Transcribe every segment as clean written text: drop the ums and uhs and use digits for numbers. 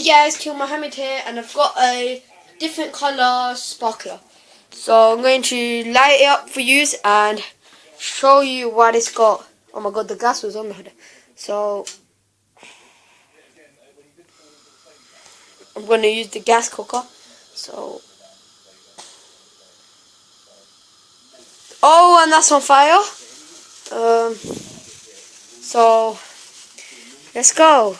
guys, Kill Mohammed here, and I've got a different colour sparkler. So I'm going to light it up for you and show you what it's got. Oh my god, the gas was on the hood. So I'm going to use the gas cooker. So oh, and that's on fire. So let's go.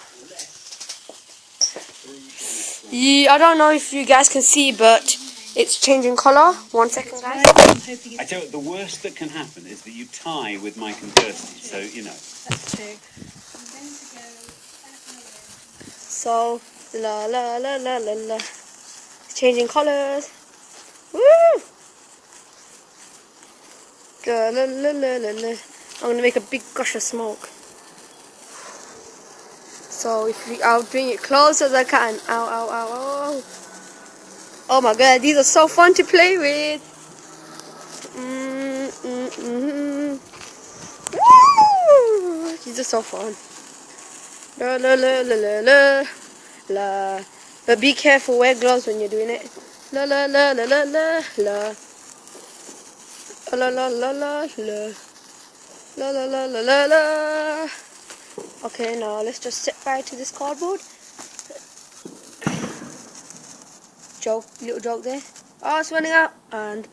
I don't know if you guys can see, but it's changing colour. 1 second, guys. I tell you, the worst that can happen is that you tie with Mike and Kirsty, so you know. That's true. So, la la la la la la. It's changing colours. Woo! La la la la la la. I'm gonna make a big gush of smoke. So I'll bring it close as I can. Ow, ow, ow, ow. Oh my god, these are so fun to play with. Woo! These are so fun. La la la la la la la. But be careful, wear gloves when you're doing it. La la la la la la la. La la la la la. La la la la la la. Okay, now let's just set fire to this cardboard. Little joke there. Oh, it's running out, and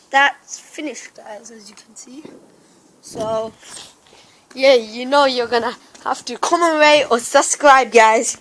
that's finished, guys, as you can see. So yeah, you know you're gonna have to comment, rate, or subscribe, guys.